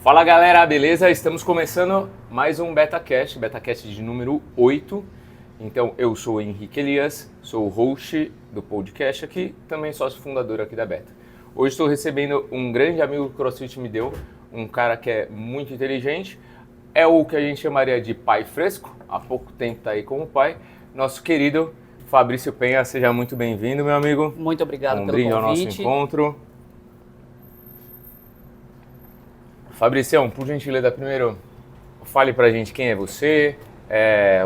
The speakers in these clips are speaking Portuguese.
Fala galera, beleza? Estamos começando mais um BetaCast de número 8. Então eu sou o Henrique Elias, sou o host do podcast aqui, também sócio fundador aqui da Beta. Hoje estou recebendo um grande amigo que o CrossFit me deu, um cara que é muito inteligente, é o que a gente chamaria de pai fresco, há pouco tempo está aí como pai, nosso querido Fabrício Penha. Seja muito bem-vindo, meu amigo. Muito obrigado pelo brinde convite. ao nosso encontro. Fabricião, por gentileza, primeiro fale pra gente quem é você,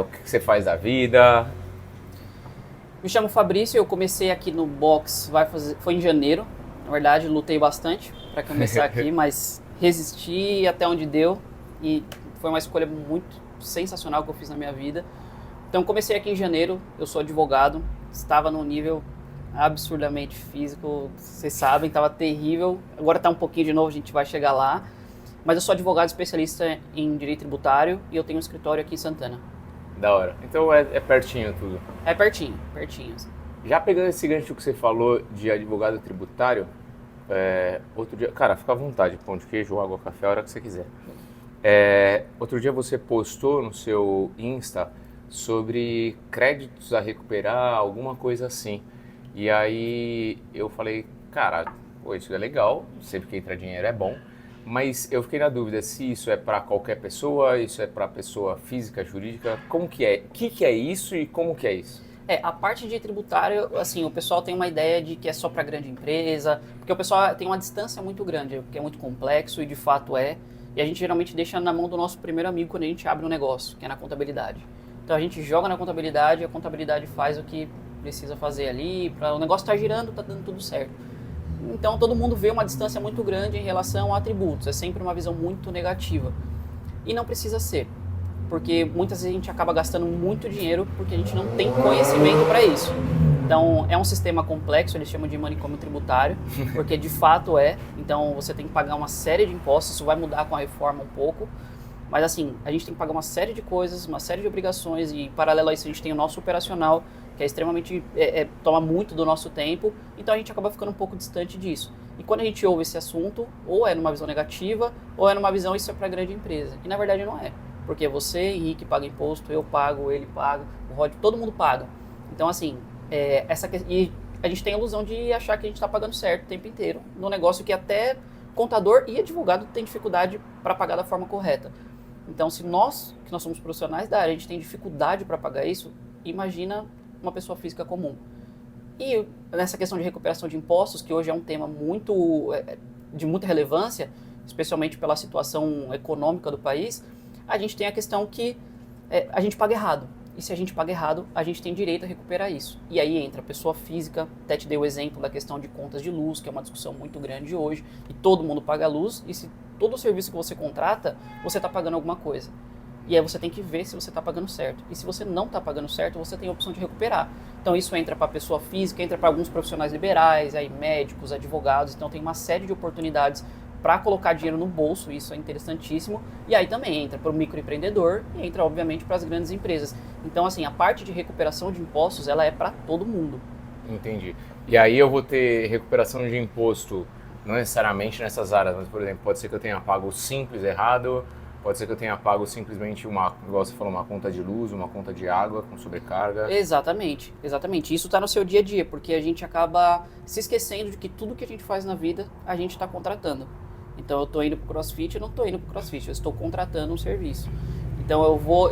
o que você faz da vida. Me chamo Fabrício, eu comecei aqui no box, foi em janeiro. Na verdade, lutei bastante para começar aqui, mas resisti até onde deu e foi uma escolha muito sensacional que eu fiz na minha vida. Então comecei aqui em janeiro, eu sou advogado, estava num nível absurdamente físico, vocês sabem, estava terrível. Agora está um pouquinho de novo, a gente vai chegar lá. Mas eu sou advogado especialista em direito tributário e eu tenho um escritório aqui em Santana. Da hora. Então é pertinho tudo? É pertinho. Assim. Já pegando esse gancho que você falou de advogado tributário, outro dia... Cara, fica à vontade, pão de queijo, água, café, a hora que você quiser. Outro dia você postou no seu Insta sobre créditos a recuperar, alguma coisa assim. E aí eu falei, cara, pô, isso é legal, sempre que entra dinheiro é bom. Mas eu fiquei na dúvida se isso é para qualquer pessoa, isso é para pessoa física, jurídica, como que é? O que é isso e como que é isso? A parte de tributário, assim, o pessoal tem uma ideia de que é só para grande empresa, porque o pessoal tem uma distância muito grande, porque é muito complexo e de fato é, e a gente geralmente deixa na mão do nosso primeiro amigo quando a gente abre um negócio, que é na contabilidade. Então a gente joga na contabilidade e a contabilidade faz o que precisa fazer ali, para o negócio estar girando, tá dando tudo certo. Então todo mundo vê uma distância muito grande em relação a tributos, é sempre uma visão muito negativa. E não precisa ser, porque muitas vezes a gente acaba gastando muito dinheiro porque a gente não tem conhecimento para isso. Então é um sistema complexo, eles chamam de manicômio tributário, porque de fato é. Então você tem que pagar uma série de impostos, isso vai mudar com a reforma um pouco. Mas assim, a gente tem que pagar uma série de coisas, uma série de obrigações e paralelo a isso a gente tem o nosso operacional, que é extremamente, toma muito do nosso tempo, então a gente acaba ficando um pouco distante disso. E quando a gente ouve esse assunto, ou é numa visão negativa, ou é numa visão isso é para grande empresa. E na verdade não é, porque você, Henrique, paga imposto, eu pago, ele paga, o Rod, todo mundo paga. Então assim, e a gente tem a ilusão de achar que a gente está pagando certo o tempo inteiro, num negócio que até contador e advogado tem dificuldade para pagar da forma correta. Então se nós, que nós somos profissionais da área, a gente tem dificuldade para pagar isso, imagina uma pessoa física comum. E nessa questão de recuperação de impostos, que hoje é um tema de muita relevância, especialmente pela situação econômica do país, a gente tem a questão que a gente paga errado. E se a gente paga errado, a gente tem direito a recuperar isso. E aí entra a pessoa física, até te dei o exemplo da questão de contas de luz, que é uma discussão muito grande hoje, e todo mundo paga luz, e se todo o serviço que você contrata, você está pagando alguma coisa. E aí você tem que ver se você está pagando certo. E se você não está pagando certo, você tem a opção de recuperar. Então isso entra para a pessoa física, entra para alguns profissionais liberais, aí médicos, advogados. Então tem uma série de oportunidades para colocar dinheiro no bolso, isso é interessantíssimo. E aí também entra para o microempreendedor e entra, obviamente, para as grandes empresas. Então, assim, a parte de recuperação de impostos, ela é para todo mundo. Entendi. E aí eu vou ter recuperação de imposto, não necessariamente nessas áreas, mas, por exemplo, pode ser que eu tenha pago simples errado, pode ser que eu tenha pago simplesmente igual você falou, uma conta de luz, uma conta de água com sobrecarga. Exatamente. Isso está no seu dia a dia, porque a gente acaba se esquecendo de que tudo que a gente faz na vida, a gente está contratando. Então eu estou indo para o CrossFit, eu não estou indo para o CrossFit, eu estou contratando um serviço. Então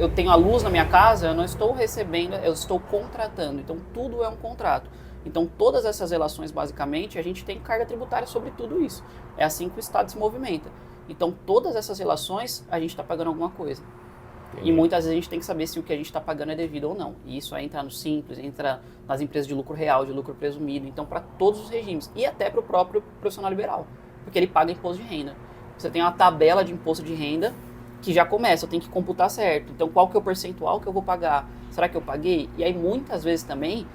eu tenho a luz na minha casa, eu não estou recebendo, eu estou contratando. Então tudo é um contrato. Então todas essas relações, basicamente, a gente tem carga tributária sobre tudo isso. É assim que o Estado se movimenta. Então, todas essas relações, a gente está pagando alguma coisa. Entendi. E muitas vezes a gente tem que saber se o que a gente está pagando é devido ou não. E isso aí entra no Simples, entra nas empresas de lucro real, de lucro presumido. Então, para todos os regimes. E até para o próprio profissional liberal. Porque ele paga imposto de renda. Você tem uma tabela de imposto de renda que já começa, eu tenho que computar certo. Então, qual que é o percentual que eu vou pagar? Será que eu paguei? E aí, muitas vezes também,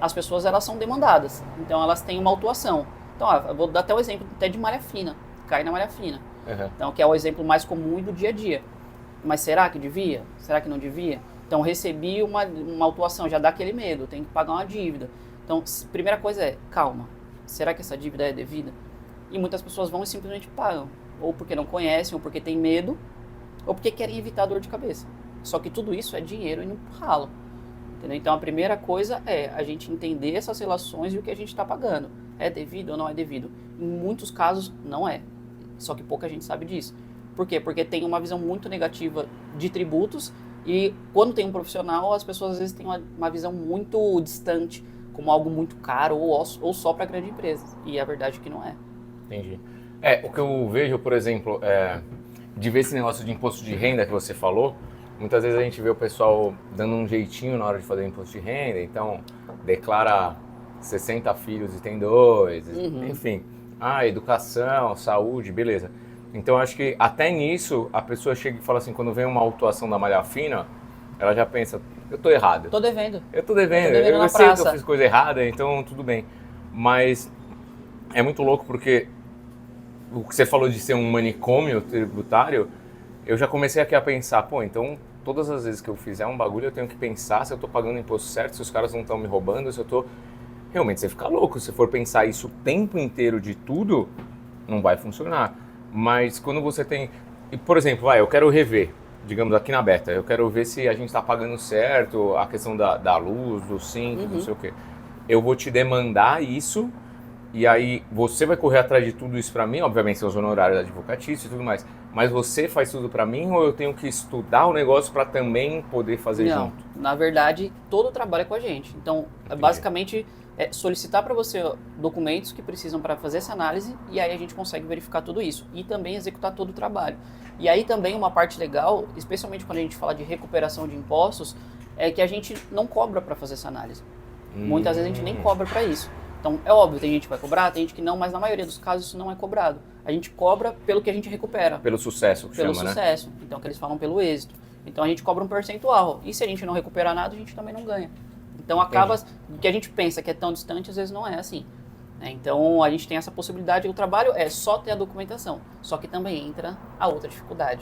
as pessoas elas são demandadas. Então, elas têm uma autuação. Então, eu vou dar até o exemplo até de malha fina. Cai na malha fina. Uhum. Então, que é o exemplo mais comum do dia a dia. Mas será que devia? Será que não devia? Então, recebi uma autuação, já dá aquele medo, tem que pagar uma dívida. Então, primeira coisa é, calma, será que essa dívida é devida? E muitas pessoas vão e simplesmente pagam. ou porque não conhecem, ou porque tem medo, ou porque querem evitar dor de cabeça. Só que tudo isso é dinheiro e no ralo. Entendeu? Então a primeira coisa é a gente entender essas relações e o que a gente está pagando. É devido ou não é devido? Em muitos casos não é. Só que pouca gente sabe disso. Por quê? Porque tem uma visão muito negativa de tributos e quando tem um profissional, as pessoas às vezes têm uma visão muito distante, como algo muito caro ou só para grande empresa. E a verdade é que não é. Entendi. O que eu vejo, por exemplo, de ver esse negócio de imposto de renda que você falou, muitas vezes a gente vê o pessoal dando um jeitinho na hora de fazer imposto de renda, então declara 60 filhos e tem 2, enfim. Educação, saúde, beleza. Então acho que até nisso a pessoa chega e fala assim, quando vem uma autuação da malha fina, ela já pensa, eu tô errado. Tô devendo. Eu tô devendo, eu sei que eu fiz coisa errada, então tudo bem. Mas é muito louco porque o que você falou de ser um manicômio tributário, eu já comecei aqui a pensar, pô, então todas as vezes que eu fizer um bagulho eu tenho que pensar se eu tô pagando o imposto certo, se os caras não estão me roubando, se eu tô... Realmente você fica louco, se for pensar isso o tempo inteiro de tudo, não vai funcionar. Mas quando você tem... Por exemplo, eu quero rever, digamos aqui na beta, eu quero ver se a gente está pagando certo, a questão da luz, do SINC, não sei o quê. Eu vou te demandar isso, e aí você vai correr atrás de tudo isso para mim, obviamente são os honorários da advocatícia e tudo mais, mas você faz tudo para mim ou eu tenho que estudar o negócio para também poder fazer junto? Não, na verdade, todo o trabalho é com a gente. Então, basicamente, é solicitar para você documentos que precisam para fazer essa análise e aí a gente consegue verificar tudo isso e também executar todo o trabalho. E aí também uma parte legal, especialmente quando a gente fala de recuperação de impostos, é que a gente não cobra para fazer essa análise. Muitas vezes a gente nem cobra para isso. Então, é óbvio, tem gente que vai cobrar, tem gente que não, mas na maioria dos casos isso não é cobrado. A gente cobra pelo que a gente recupera. Pelo sucesso, que pelo chama, sucesso. Né? Então, que eles falam pelo êxito. Então, a gente cobra um percentual. E se a gente não recuperar nada, a gente também não ganha. Então, acaba... O que a gente pensa que é tão distante, às vezes não é assim. Então, a gente tem essa possibilidade. O trabalho é só ter a documentação. Só que também entra a outra dificuldade.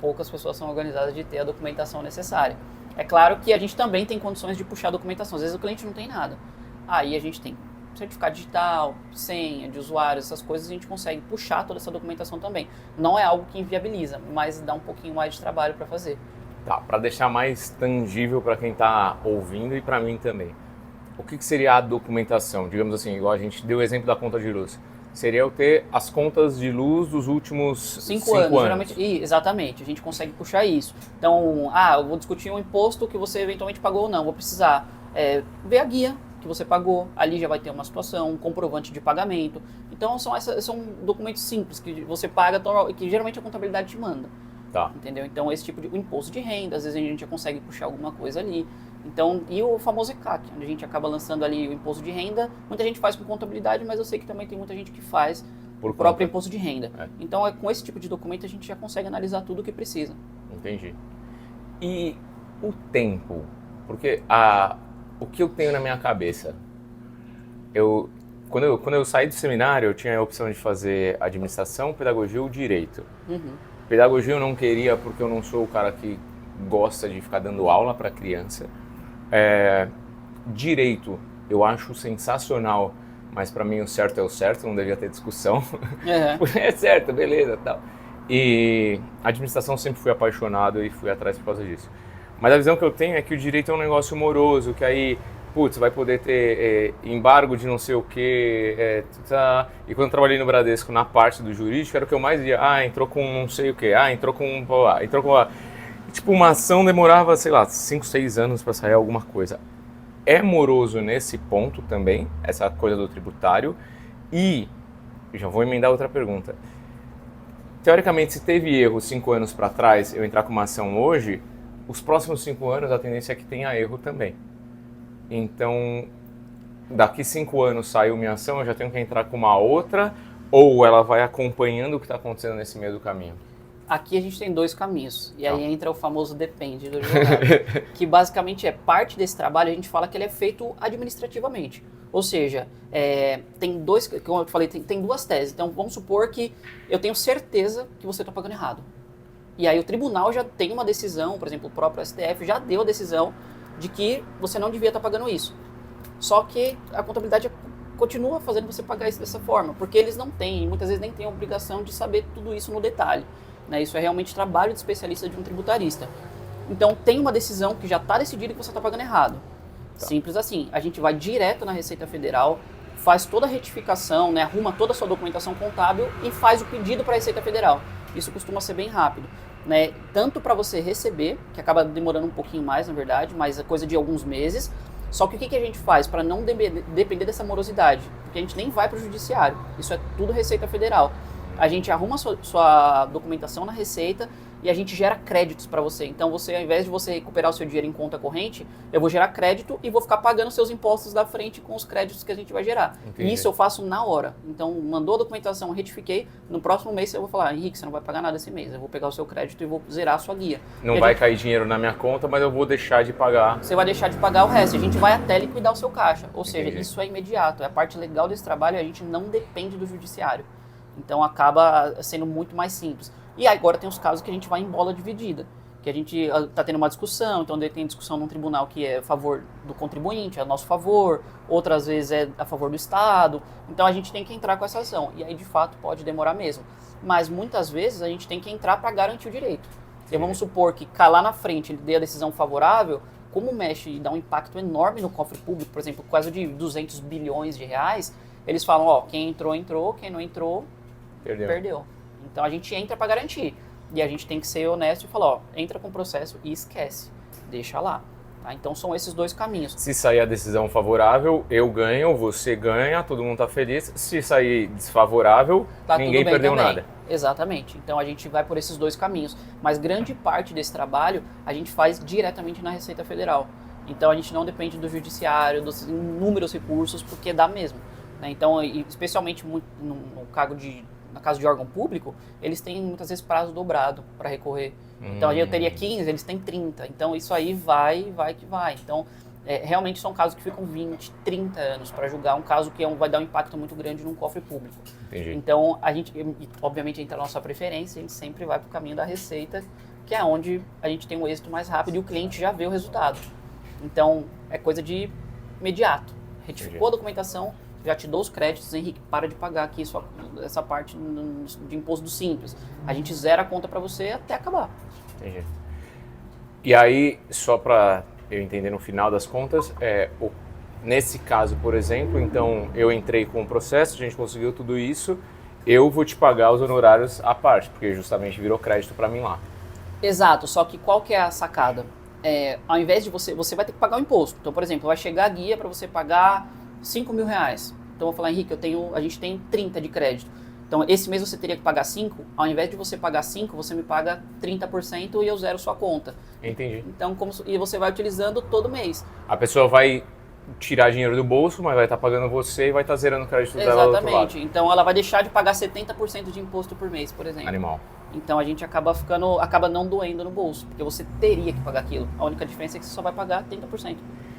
Poucas pessoas são organizadas de ter a documentação necessária. É claro que a gente também tem condições de puxar a documentação. Às vezes, o cliente não tem nada. Aí, a gente tem certificado digital, senha de usuário, essas coisas a gente consegue puxar toda essa documentação também. Não é algo que inviabiliza, mas dá um pouquinho mais de trabalho para fazer. Tá, para deixar mais tangível para quem está ouvindo e para mim também. O que seria a documentação? Digamos assim, igual a gente deu o exemplo da conta de luz. Seria eu ter as contas de luz dos últimos 5 anos. Geralmente, exatamente, a gente consegue puxar isso. Então, eu vou discutir um imposto que você eventualmente pagou ou não, vou precisar ver a guia que você pagou, ali já vai ter uma situação, um comprovante de pagamento. Então são documentos simples que você paga, que geralmente a contabilidade te manda. Tá. Entendeu? Então esse tipo de o imposto de renda, às vezes a gente já consegue puxar alguma coisa ali. Então, e o famoso ECAC, onde a gente acaba lançando ali o imposto de renda, muita gente faz com contabilidade, mas eu sei que também tem muita gente que faz o próprio imposto de renda. Então com esse tipo de documento a gente já consegue analisar tudo o que precisa. Entendi. E o tempo? Porque o que eu tenho na minha cabeça, quando eu saí do seminário, eu tinha a opção de fazer administração, pedagogia ou direito. Pedagogia eu não queria porque eu não sou o cara que gosta de ficar dando aula para criança. Direito eu acho sensacional, mas para mim o certo é o certo, não devia ter discussão. É certo, beleza, tal. E administração sempre fui apaixonado e fui atrás por causa disso. Mas a visão que eu tenho é que o direito é um negócio moroso, que aí, vai poder ter embargo de não sei o quê, E quando eu trabalhei no Bradesco, na parte do jurídico, era o que eu mais via. Entrou com não sei o quê, entrou com... Tipo, uma ação demorava, sei lá, 5, 6 anos para sair alguma coisa. É moroso nesse ponto também, essa coisa do tributário. E, já vou emendar outra pergunta. Teoricamente, se teve erro 5 anos para trás, eu entrar com uma ação hoje, os próximos 5 anos a tendência é que tenha erro também. Então, daqui 5 anos saiu minha ação, eu já tenho que entrar com uma outra, ou ela vai acompanhando o que está acontecendo nesse meio do caminho? Aqui a gente tem 2 caminhos, e aí entra o famoso depende do advogado, que basicamente parte desse trabalho, a gente fala que ele é feito administrativamente. Ou seja, tem 2, como eu falei, tem 2 teses. Então, vamos supor que eu tenho certeza que você está pagando errado. E aí o tribunal já tem uma decisão, por exemplo, o próprio STF já deu a decisão de que você não devia estar pagando isso. Só que a contabilidade continua fazendo você pagar isso dessa forma, porque eles não têm, e muitas vezes nem têm a obrigação de saber tudo isso no detalhe. Né? Isso é realmente trabalho de especialista de um tributarista. Então tem uma decisão que já está decidida que você está pagando errado. Tá. Simples assim. A gente vai direto na Receita Federal, faz toda a retificação, né, arruma toda a sua documentação contábil e faz o pedido para a Receita Federal. Isso costuma ser bem rápido. Né? Tanto para você receber, que acaba demorando um pouquinho mais, na verdade, mas é coisa de alguns meses. Só que o que a gente faz para não depender dessa morosidade? Porque a gente nem vai para o judiciário. Isso é tudo Receita Federal. A gente arruma sua documentação na Receita e a gente gera créditos para você. Então, você, ao invés de você recuperar o seu dinheiro em conta corrente, eu vou gerar crédito e vou ficar pagando seus impostos da frente com os créditos que a gente vai gerar. Entendi. E isso eu faço na hora. Então, mandou a documentação, retifiquei. No próximo mês eu vou falar, Henrique, você não vai pagar nada esse mês. Eu vou pegar o seu crédito e vou zerar a sua guia. Não vai cair dinheiro na minha conta, mas eu vou deixar de pagar. Você vai deixar de pagar o resto. A gente vai até liquidar o seu caixa. Ou seja, isso é imediato. É a parte legal desse trabalho, a gente não depende do judiciário. Então acaba sendo muito mais simples. E agora tem os casos que a gente vai em bola dividida, que a gente está tendo uma discussão, então tem discussão num tribunal que é a favor do contribuinte, é a nosso favor, outras vezes é a favor do Estado, então a gente tem que entrar com essa ação, e aí de fato pode demorar mesmo. Mas muitas vezes a gente tem que entrar para garantir o direito. E vamos supor que lá na frente ele dê a decisão favorável, como mexe e dá um impacto enorme no cofre público, por exemplo, quase de 200 bilhões de reais, eles falam, ó, quem entrou, entrou, quem não entrou, perdeu. Então a gente entra para garantir. E a gente tem que ser honesto e falar, ó, entra com o processo e esquece. Deixa lá. Tá? Então são esses dois caminhos. Se sair a decisão favorável, eu ganho, você ganha, todo mundo tá feliz. Se sair desfavorável, ninguém perdeu nada. Exatamente. Então a gente vai por esses dois caminhos. Mas grande parte desse trabalho a gente faz diretamente na Receita Federal. Então a gente não depende do judiciário, dos inúmeros recursos, porque dá mesmo. Né? Então, especialmente no caso de órgão público, eles têm muitas vezes prazo dobrado para recorrer. Então, eu teria 15, eles têm 30. Então, isso aí vai que vai. Então, realmente são casos que ficam 20, 30 anos para julgar um caso que vai dar um impacto muito grande num cofre público. Entendi. Então, a gente, obviamente, entra a nossa preferência, a gente sempre vai para o caminho da Receita, que é onde a gente tem um êxito mais rápido e o cliente já vê o resultado. Então, é coisa de imediato. Retificou a documentação, já te dou os créditos, Henrique, para de pagar aqui essa parte de imposto do Simples. A gente zera a conta para você até acabar. Entendi. E aí, só para eu entender no final das contas, nesse caso, por exemplo, então eu entrei com o processo, a gente conseguiu tudo isso, eu vou te pagar os honorários à parte, porque justamente virou crédito para mim lá. Exato, só que qual que é a sacada? Ao invés de você vai ter que pagar o imposto. Então, por exemplo, vai chegar a guia para você pagar R$5 mil. Então eu vou falar, Henrique, a gente tem 30 de crédito. Então esse mês você teria que pagar 5, ao invés de você pagar 5, você me paga 30% e eu zero sua conta. Entendi. Então, e você vai utilizando todo mês. A pessoa vai tirar dinheiro do bolso, mas vai estar pagando você e vai estar zerando o crédito dela do outro lado. Exatamente. Então ela vai deixar de pagar 70% de imposto por mês, por exemplo. Animal. Então a gente acaba não doendo no bolso, porque você teria que pagar aquilo. A única diferença é que você só vai pagar 30%.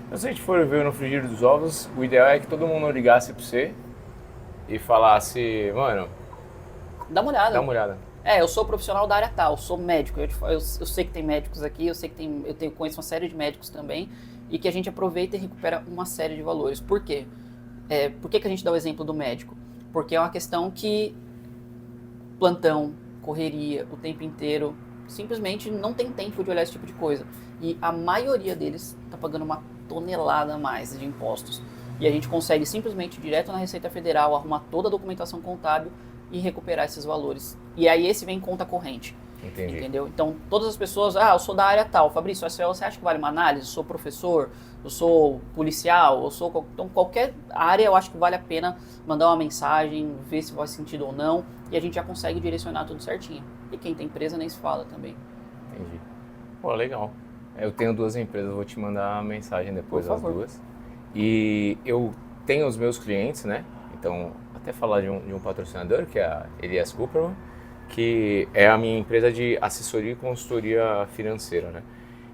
Então, se a gente for ver no frigir dos ovos, o ideal é que todo mundo ligasse pra você e falasse, mano, dá uma olhada. Dá uma olhada. Eu sou profissional da área tal, sou médico. Eu sei que tem médicos aqui, eu sei que eu conheço uma série de médicos também, e que a gente aproveita e recupera uma série de valores. Por quê? Por que a gente dá o exemplo do médico? Porque é uma questão que plantão, correria, o tempo inteiro, simplesmente não tem tempo de olhar esse tipo de coisa. E a maioria deles está pagando uma tonelada a mais de impostos. E a gente consegue simplesmente, direto na Receita Federal, arrumar toda a documentação contábil e recuperar esses valores. E aí esse vem em conta corrente. Entendi. Entendeu? Então, todas as pessoas, eu sou da área tal. Fabrício, você acha que vale uma análise? Eu sou professor, eu sou policial, então qualquer área eu acho que vale a pena mandar uma mensagem, ver se faz sentido ou não, e a gente já consegue direcionar tudo certinho. E quem tem empresa nem se fala também. Entendi. Pô, legal. Eu tenho 2 empresas, vou te mandar uma mensagem depois das 2. E eu tenho os meus clientes, né? Então, até falar de um patrocinador, que é a Elias Cooperman, que é a minha empresa de assessoria e consultoria financeira, né?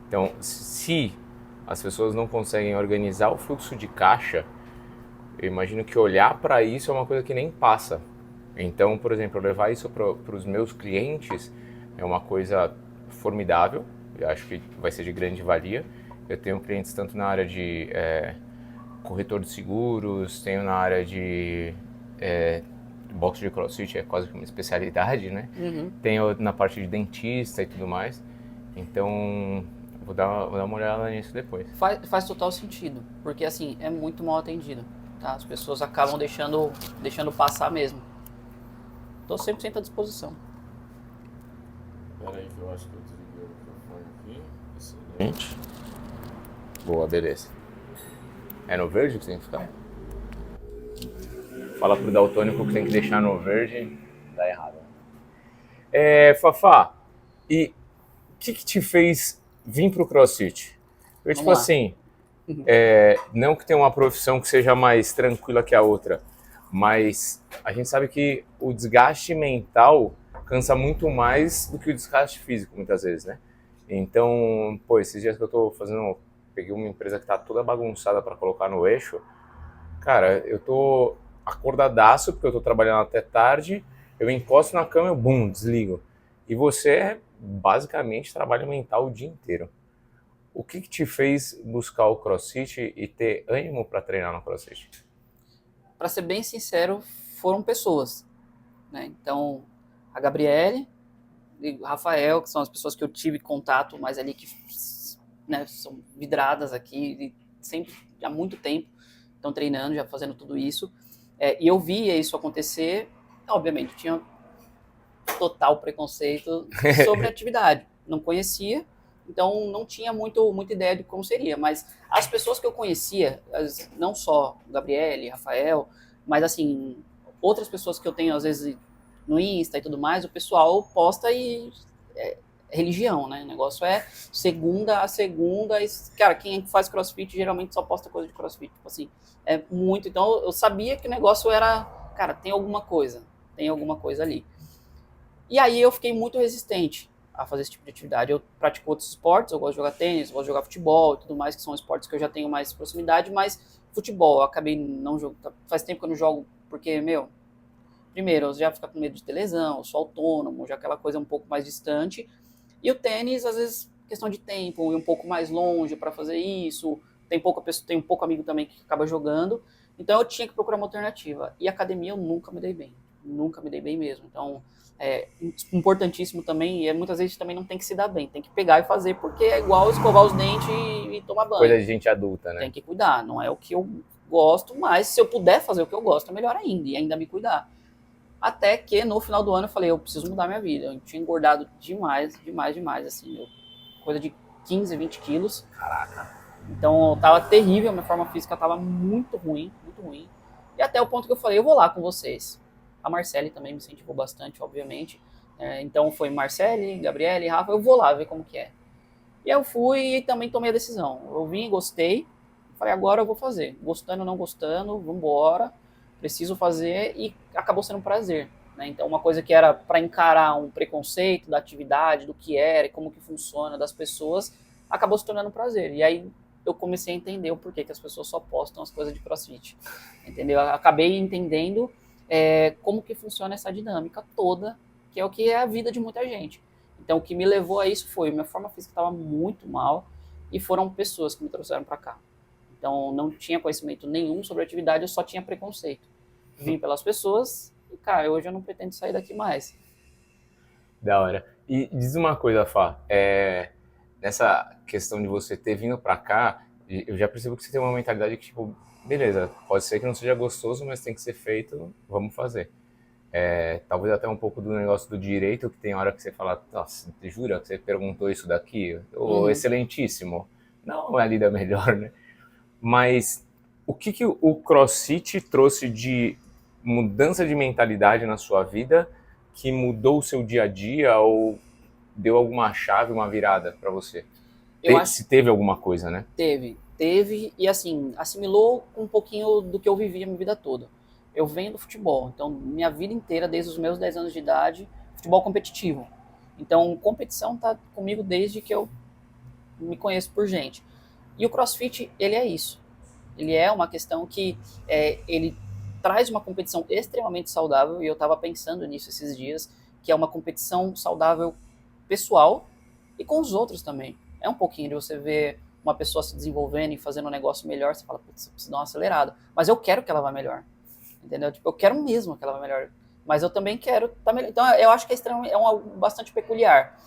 Então, se as pessoas não conseguem organizar o fluxo de caixa, eu imagino que olhar para isso é uma coisa que nem passa. Então, por exemplo, levar isso para os meus clientes é uma coisa formidável, eu acho que vai ser de grande valia. Eu tenho clientes tanto na área de corretor de seguros, tenho na área de boxe de CrossFit, é quase que uma especialidade, né? Tenho na parte de dentista e tudo mais. Então, vou dar uma olhada nisso depois. Faz total sentido, porque assim, é muito mal atendido, tá? As pessoas acabam deixando passar mesmo. Tô 100% à disposição. Peraí que eu acho que eu desliguei o microfone aqui. Excelente. Boa, beleza. É no verde que tem que ficar? Fala pro daltônico que tem que deixar no verde, dá errado. Fafá, e o que te fez vir pro CrossFit? Eu, tipo assim, não que tenha uma profissão que seja mais tranquila que a outra, mas a gente sabe que o desgaste mental cansa muito mais do que o desgaste físico, muitas vezes, né? Então, pô, esses dias que eu tô fazendo, peguei uma empresa que tá toda bagunçada para colocar no eixo, cara, eu tô acordadaço porque eu tô trabalhando até tarde, eu encosto na cama e bum, desligo. E você basicamente trabalha mental o dia inteiro. O que te fez buscar o CrossFit e ter ânimo para treinar no CrossFit? Para ser bem sincero, foram pessoas, né? Então, a Gabriele e o Rafael, que são as pessoas que eu tive contato, mas ali que, né, são vidradas aqui, e sempre, há muito tempo, estão treinando, já fazendo tudo isso. E eu via isso acontecer, obviamente, tinha total preconceito sobre a atividade. Não conhecia, então não tinha muita ideia de como seria. Mas as pessoas que eu conhecia, não só Gabriele, Rafael, mas assim, outras pessoas que eu tenho às vezes no Insta e tudo mais, o pessoal posta e religião, né? O negócio é segunda a segunda. Cara, quem faz CrossFit geralmente só posta coisa de CrossFit. Tipo assim, é muito. Então eu sabia que o negócio era, cara, tem alguma coisa ali. E aí eu fiquei muito resistente a fazer esse tipo de atividade. Eu pratico outros esportes, eu gosto de jogar tênis, eu gosto de jogar futebol e tudo mais, que são esportes que eu já tenho mais proximidade, mas futebol eu acabei não jogando. Faz tempo que eu não jogo, porque, primeiro, eu já fico com medo de ter lesão, eu sou autônomo, já aquela coisa um pouco mais distante. E o tênis, às vezes, questão de tempo, ir um pouco mais longe para fazer isso. Tem um pouco amigo também que acaba jogando. Então eu tinha que procurar uma alternativa. E academia eu nunca me dei bem. Nunca me dei bem mesmo. Então, importantíssimo também, e muitas vezes também não tem que se dar bem. Tem que pegar e fazer, porque é igual escovar os dentes e tomar banho. Coisa de gente adulta, né? Tem que cuidar. Não é o que eu gosto, mas se eu puder fazer o que eu gosto, é melhor ainda. E ainda me cuidar. Até que no final do ano eu falei, eu preciso mudar minha vida. Eu tinha engordado demais, assim, coisa de 15, 20 quilos. Caraca. Então tava terrível, minha forma física tava muito ruim, muito ruim. E até o ponto que eu falei, eu vou lá com vocês. A Marcele também me incentivou bastante, obviamente. Então foi Marcele, Gabriele, Rafa, eu vou lá ver como que é. E eu fui e também tomei a decisão. Eu vim, gostei, falei, agora eu vou fazer. Gostando ou não gostando, vambora. Preciso fazer, e acabou sendo um prazer, né? Então uma coisa que era para encarar um preconceito da atividade, do que era e como que funciona, das pessoas, acabou se tornando um prazer. E aí eu comecei a entender o porquê que as pessoas só postam as coisas de CrossFit, entendeu? Eu acabei entendendo como que funciona essa dinâmica toda, que é o que é a vida de muita gente. Então o que me levou a isso foi, minha forma física estava muito mal, e foram pessoas que me trouxeram para cá. Então não tinha conhecimento nenhum sobre a atividade, eu só tinha preconceito. Vim pelas pessoas e, cara, hoje eu não pretendo sair daqui mais. Da hora. E diz uma coisa, Fá, nessa questão de você ter vindo pra cá, eu já percebo que você tem uma mentalidade que, tipo, beleza, pode ser que não seja gostoso, mas tem que ser feito, vamos fazer. Talvez até um pouco do negócio do direito, que tem hora que você fala, nossa, jura que você perguntou isso daqui? Excelentíssimo. Não é a lida melhor, né? Mas o que o CrossFit trouxe de mudança de mentalidade na sua vida que mudou o seu dia a dia ou deu alguma chave, uma virada para você? Se teve alguma coisa, né? Teve, e assim, assimilou um pouquinho do que eu vivi a minha vida toda. Eu venho do futebol, então minha vida inteira, desde os meus 10 anos de idade, futebol competitivo. Então competição tá comigo desde que eu me conheço por gente. E o CrossFit, ele é isso. Ele é uma questão que ele traz uma competição extremamente saudável, e eu estava pensando nisso esses dias, que é uma competição saudável pessoal e com os outros também. É um pouquinho de você ver uma pessoa se desenvolvendo e fazendo um negócio melhor, você fala, putz, preciso dar uma acelerada. Mas eu quero que ela vá melhor, entendeu? Tipo, eu quero mesmo que ela vá melhor, mas eu também quero estar melhor. Então, eu acho que é algo bastante peculiar.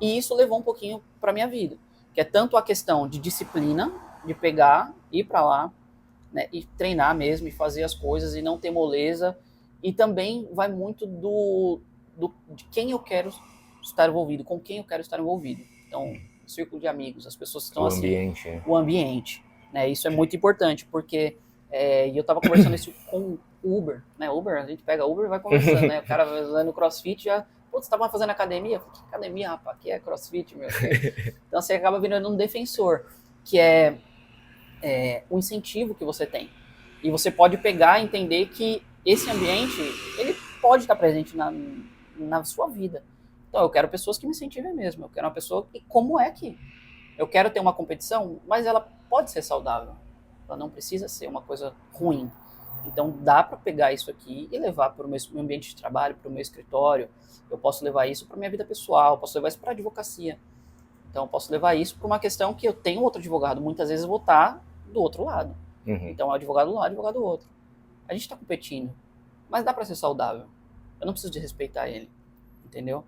E isso levou um pouquinho para minha vida, que é tanto a questão de disciplina, de pegar, ir para lá, né, e treinar mesmo, e fazer as coisas, e não ter moleza. E também vai muito de quem eu quero estar envolvido, com quem eu quero estar envolvido. Então, o círculo de amigos, as pessoas que estão assim. Ambiente. O ambiente. Né, isso é muito importante, porque e eu estava conversando isso com o Uber. Né, Uber, a gente pega Uber e vai conversando. Né, o cara vai no CrossFit já... Putz, você estava fazendo academia? Que academia, rapaz? Aqui é CrossFit, meu. Então, você acaba virando um defensor, que é o incentivo que você tem. E você pode pegar e entender que esse ambiente, ele pode estar presente na sua vida. Então, eu quero pessoas que me incentivem mesmo. Eu quero uma pessoa que, como é que... Eu quero ter uma competição, mas ela pode ser saudável. Ela não precisa ser uma coisa ruim. Então, dá para pegar isso aqui e levar para o meu ambiente de trabalho, para o meu escritório. Eu posso levar isso para a minha vida pessoal, posso levar isso para a advocacia. Então, eu posso levar isso para uma questão que eu tenho outro advogado. Muitas vezes eu vou estar do outro lado. Uhum. Então, é advogado um lado, advogado do outro. A gente está competindo, mas dá para ser saudável. Eu não preciso de respeitar ele, entendeu?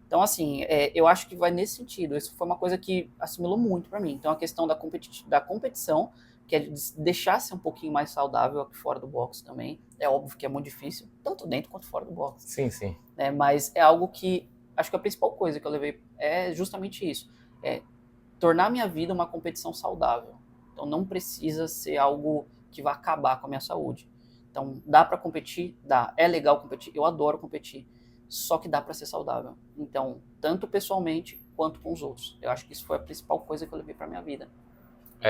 Então, assim, eu acho que vai nesse sentido. Isso foi uma coisa que assimilou muito para mim. Então, a questão da competição, que é deixar ser um pouquinho mais saudável aqui fora do boxe também. É óbvio que é muito difícil, tanto dentro quanto fora do boxe. Sim, sim. Mas é algo que, acho que a principal coisa que eu levei é justamente isso. É tornar minha vida uma competição saudável. Então, não precisa ser algo que vai acabar com a minha saúde. Então, dá para competir? Dá. É legal competir? Eu adoro competir. Só que dá para ser saudável. Então, tanto pessoalmente quanto com os outros. Eu acho que isso foi a principal coisa que eu levei para minha vida.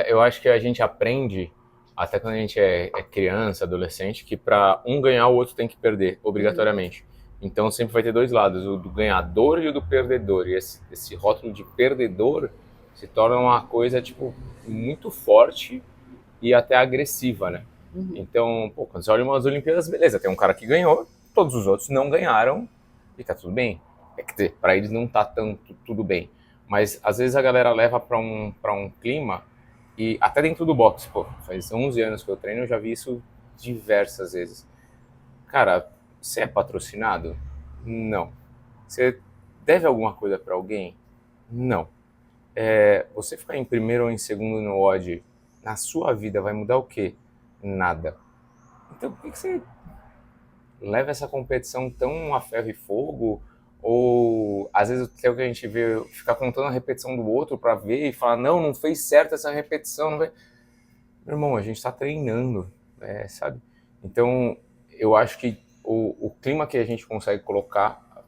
Eu acho que a gente aprende, até quando a gente é criança, adolescente, que para um ganhar, o outro tem que perder, obrigatoriamente. Então, sempre vai ter dois lados, o do ganhador e o do perdedor. E esse rótulo de perdedor se torna uma coisa, tipo, muito forte e até agressiva, né? Então, pô, quando você olha umas Olimpíadas, beleza, tem um cara que ganhou, todos os outros não ganharam e tá tudo bem. É que pra eles não tá tanto tudo bem. Mas, às vezes, a galera leva pra um clima, e até dentro do boxe, pô, faz 11 anos que eu treino, eu já vi isso diversas vezes. Cara, você é patrocinado? Não. Você deve alguma coisa pra alguém? Não. Você ficar em primeiro ou em segundo no odd, na sua vida vai mudar o quê? Nada. Então por que você leva essa competição tão a ferro e fogo? Ou às vezes é o que a gente vê, ficar contando a repetição do outro pra ver e falar, não fez certo essa repetição. Não vai... Meu irmão, a gente tá treinando, sabe? Então eu acho que o clima que a gente consegue colocar,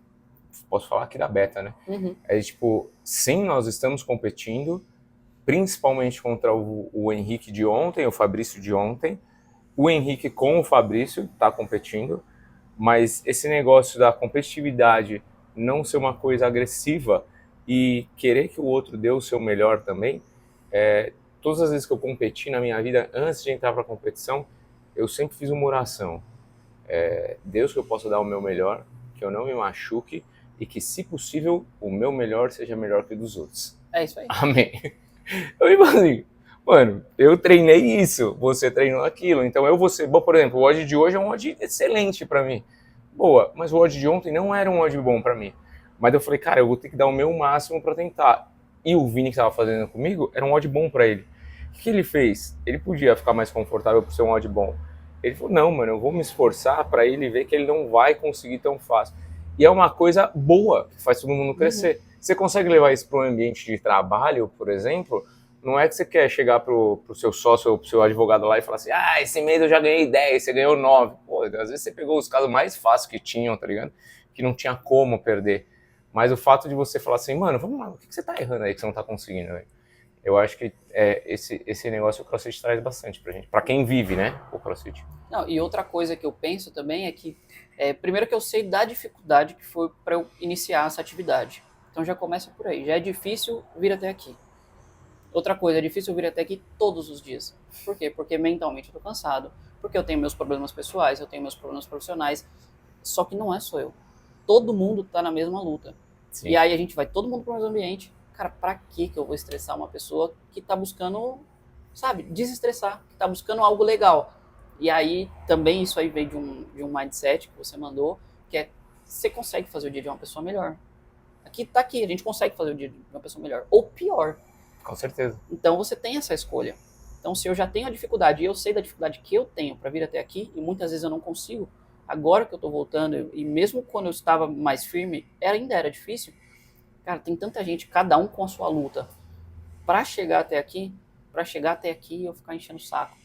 posso falar aqui da Beta, né? É tipo, sim, nós estamos competindo, principalmente contra o Henrique de ontem, o Fabrício de ontem. O Henrique com o Fabrício está competindo, mas esse negócio da competitividade não ser uma coisa agressiva e querer que o outro dê o seu melhor também, todas as vezes que eu competi na minha vida, antes de entrar para a competição, eu sempre fiz uma oração. Deus, que eu possa dar o meu melhor, que eu não me machuque e que, se possível, o meu melhor seja melhor que o dos outros. É isso aí. Amém. Eu digo assim, mano, eu treinei isso, você treinou aquilo, então eu vou ser... Bom, por exemplo, o odd de hoje é um odd excelente pra mim. Boa, mas o odd de ontem não era um odd bom pra mim. Mas eu falei, cara, eu vou ter que dar o meu máximo pra tentar. E o Vini que tava fazendo comigo era um odd bom pra ele. O que ele fez? Ele podia ficar mais confortável por ser um odd bom. Ele falou, não, mano, eu vou me esforçar pra ele ver que ele não vai conseguir tão fácil. E é uma coisa boa, que faz todo mundo crescer. Você consegue levar isso para um ambiente de trabalho, por exemplo? Não é que você quer chegar pro seu sócio ou pro seu advogado lá e falar assim, esse mês eu já ganhei 10, você ganhou 9. Pô, às vezes você pegou os casos mais fáceis que tinham, tá ligado? Que não tinha como perder. Mas o fato de você falar assim, mano, vamos lá, o que você tá errando aí que você não tá conseguindo, velho? Eu acho que esse negócio o CrossFit traz bastante pra gente. Pra quem vive, né, o CrossFit. Não, e outra coisa que eu penso também é que, primeiro que eu sei da dificuldade que foi para eu iniciar essa atividade. Então já começa por aí. Já é difícil vir até aqui. Outra coisa, é difícil vir até aqui todos os dias. Por quê? Porque mentalmente eu tô cansado. Porque eu tenho meus problemas pessoais, eu tenho meus problemas profissionais. Só que não é só eu. Todo mundo tá na mesma luta. Sim. E aí a gente vai todo mundo pro mesmo ambiente. cara, pra que eu vou estressar uma pessoa que tá buscando, sabe, desestressar, que tá buscando algo legal. E aí, também isso aí veio de um mindset que você mandou, que é, você consegue fazer o dia de uma pessoa melhor. Aqui tá aqui, a gente consegue fazer o dia de uma pessoa melhor. Ou pior. Com certeza. Então você tem essa escolha. Então se eu já tenho a dificuldade, e eu sei da dificuldade que eu tenho para vir até aqui, e muitas vezes eu não consigo, agora que eu tô voltando, e mesmo quando eu estava mais firme, ainda era difícil. Cara, tem tanta gente, cada um com a sua luta, para chegar até aqui, eu ficar enchendo o saco.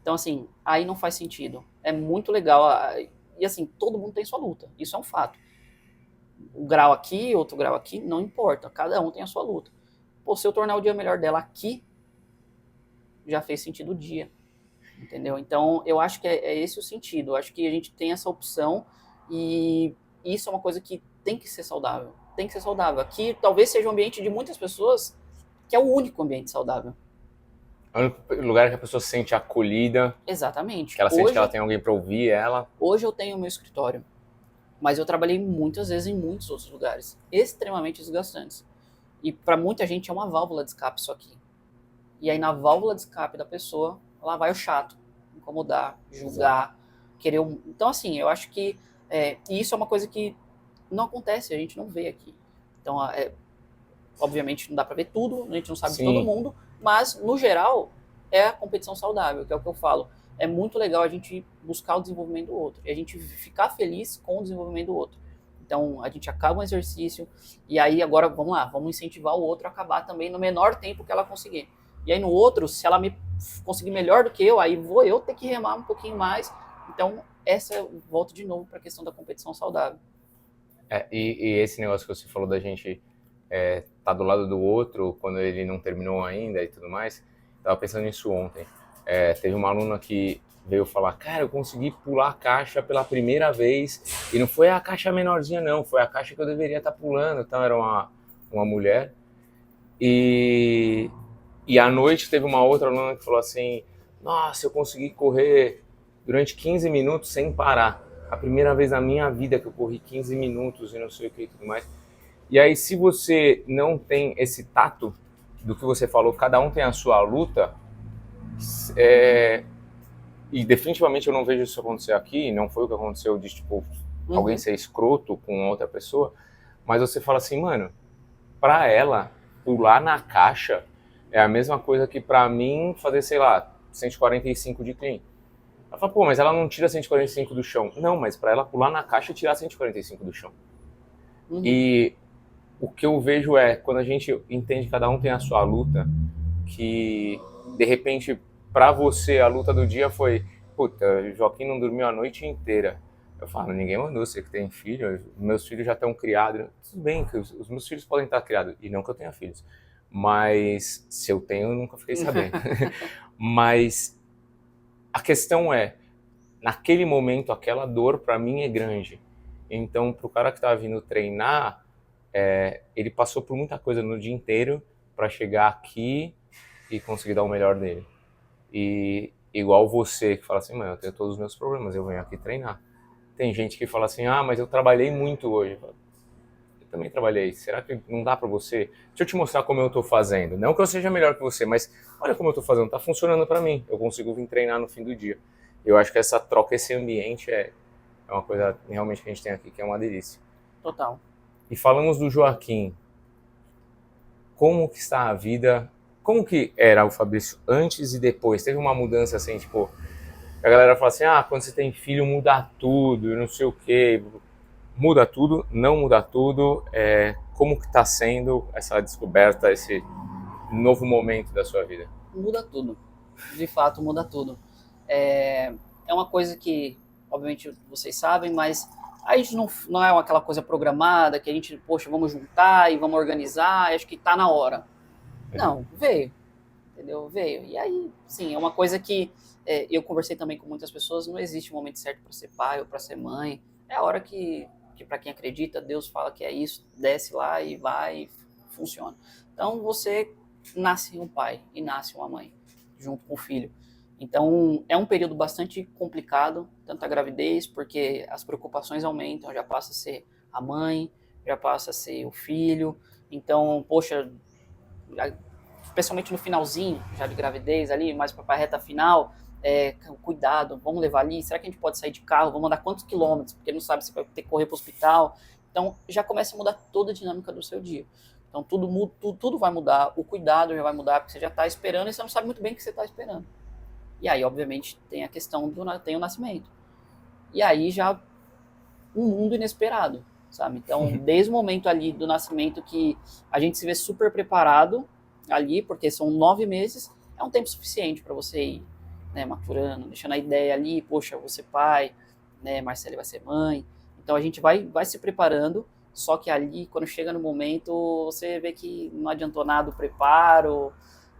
Então assim, aí não faz sentido. É muito legal, e assim, todo mundo tem sua luta, isso é um fato. Um grau aqui, outro grau aqui, não importa, cada um tem a sua luta. Pô, se eu tornar o dia melhor dela aqui, já fez sentido o dia, entendeu? Então, eu acho que é esse o sentido. Eu acho que a gente tem essa opção e isso é uma coisa que tem que ser saudável. Tem que ser saudável. Aqui talvez seja um ambiente de muitas pessoas que é o único ambiente saudável. É o único lugar que a pessoa se sente acolhida, Exatamente. que ela sente que ela tem alguém para ouvir ela. Hoje eu tenho o meu escritório, mas eu trabalhei muitas vezes em muitos outros lugares, extremamente desgastantes. E para muita gente é uma válvula de escape isso aqui. E aí na válvula de escape da pessoa, lá vai o chato, incomodar, julgar, querer um... Então assim, eu acho que isso é uma coisa que não acontece, a gente não vê aqui. Então, obviamente não dá para ver tudo, a gente não sabe de todo mundo, mas no geral é a competição saudável, que é o que eu falo. É muito legal a gente buscar o desenvolvimento do outro e a gente ficar feliz com o desenvolvimento do outro. Então a gente acaba um exercício e aí agora vamos lá, vamos incentivar o outro a acabar também no menor tempo que ela conseguir. E aí no outro, se ela me conseguir melhor do que eu, aí vou eu ter que remar um pouquinho mais. Então essa eu volto de novo para a questão da competição saudável. E esse negócio que você falou da gente tá do lado do outro quando ele não terminou ainda e tudo mais, tava pensando nisso ontem. Teve uma aluna que veio falar, cara, eu consegui pular a caixa pela primeira vez, e não foi a caixa menorzinha não, foi a caixa que eu deveria estar pulando. Então era uma mulher, e à noite teve uma outra aluna que falou assim, nossa, eu consegui correr durante 15 minutos sem parar, a primeira vez na minha vida que eu corri 15 minutos e não sei o que e tudo mais. E aí, se você não tem esse tato do que você falou, cada um tem a sua luta, e definitivamente eu não vejo isso acontecer aqui, não foi o que aconteceu de, tipo, alguém ser escroto com outra pessoa, mas você fala assim, mano, pra ela, pular na caixa é a mesma coisa que pra mim fazer, sei lá, 145 de clean. Ela fala, pô, mas ela não tira 145 do chão. Não, mas pra ela pular na caixa e tirar 145 do chão. E o que eu vejo quando a gente entende que cada um tem a sua luta, que de repente pra você a luta do dia foi, puta, Joaquim não dormiu a noite inteira. Eu falo, ninguém mandou, você que tem filho, meus filhos já estão criados. Tudo bem, que os meus filhos podem estar criados, e não que eu tenha filhos. Mas se eu tenho, eu nunca fiquei sabendo. Mas a questão naquele momento, aquela dor pra mim é grande. Então, pro cara que tá vindo treinar, ele passou por muita coisa no dia inteiro para chegar aqui e conseguir dar o melhor dele. E igual você que fala assim, mano, eu tenho todos os meus problemas, eu venho aqui treinar. Tem gente que fala assim, mas eu trabalhei muito hoje. Eu também trabalhei, será que não dá para você? Deixa eu te mostrar como eu tô fazendo. Não que eu seja melhor que você, mas olha como eu tô fazendo, tá funcionando para mim. Eu consigo vir treinar no fim do dia. Eu acho que essa troca, esse ambiente é uma coisa realmente que a gente tem aqui, que é uma delícia. Total. E falamos do Joaquim. Como que está a vida? Como que era o Fabrício antes e depois? Teve uma mudança assim, tipo, a galera fala assim, quando você tem filho muda tudo, não sei o quê. Muda tudo, não muda tudo. Como que está sendo essa descoberta, esse novo momento da sua vida? Muda tudo. De fato, muda tudo. É uma coisa que, obviamente, vocês sabem, mas a gente não é aquela coisa programada que a gente, poxa, vamos juntar e vamos organizar, acho que tá na hora. Não, veio, entendeu? Veio. E aí, sim, é uma coisa que eu conversei também com muitas pessoas, não existe um momento certo para ser pai ou para ser mãe. É a hora que para quem acredita, Deus fala que é isso, desce lá e vai e funciona. Então, você nasce um pai e nasce uma mãe, junto com o filho. Então, é um período bastante complicado, tanto a gravidez, porque as preocupações aumentam, já passa a ser a mãe, já passa a ser o filho. Então, poxa, especialmente no finalzinho, já de gravidez ali, mais para a reta final, cuidado, vamos levar ali, será que a gente pode sair de carro, vamos andar quantos quilômetros, porque não sabe se vai ter que correr para o hospital. Então, já começa a mudar toda a dinâmica do seu dia. Então, tudo vai mudar, o cuidado já vai mudar, porque você já está esperando e você não sabe muito bem o que você está esperando. E aí, obviamente, tem a questão tem o nascimento. E aí já um mundo inesperado, sabe? Então, desde o momento ali do nascimento que a gente se vê super preparado ali, porque são 9 meses, é um tempo suficiente para você ir, né, maturando, deixando a ideia ali, poxa, vou ser pai, né, Marcele vai ser mãe. Então a gente vai se preparando, só que ali, quando chega no momento, você vê que não adiantou nada o preparo,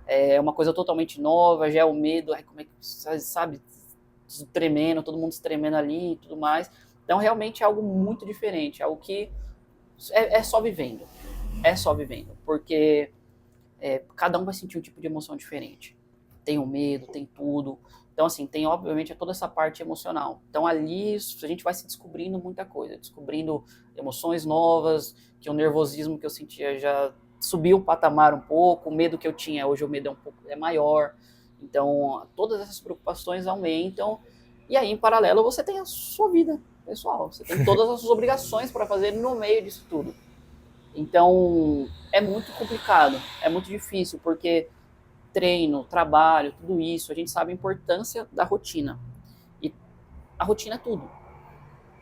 é uma coisa totalmente nova, já é o medo, como é que, sabe, tremendo, todo mundo se tremendo ali e tudo mais. Então, realmente é algo muito diferente, algo que é só vivendo. É só vivendo, porque cada um vai sentir um tipo de emoção diferente. Tem o medo, tem tudo. Então, assim, tem obviamente toda essa parte emocional. Então, ali a gente vai se descobrindo muita coisa, descobrindo emoções novas, que o nervosismo que eu sentia já subiu o patamar um pouco, o medo que eu tinha, hoje o medo é maior. Então, todas essas preocupações aumentam. E aí, em paralelo, você tem a sua vida pessoal. Você tem todas as suas obrigações para fazer no meio disso tudo. Então, é muito complicado, é muito difícil, porque treino, trabalho, tudo isso, a gente sabe a importância da rotina. E a rotina é tudo.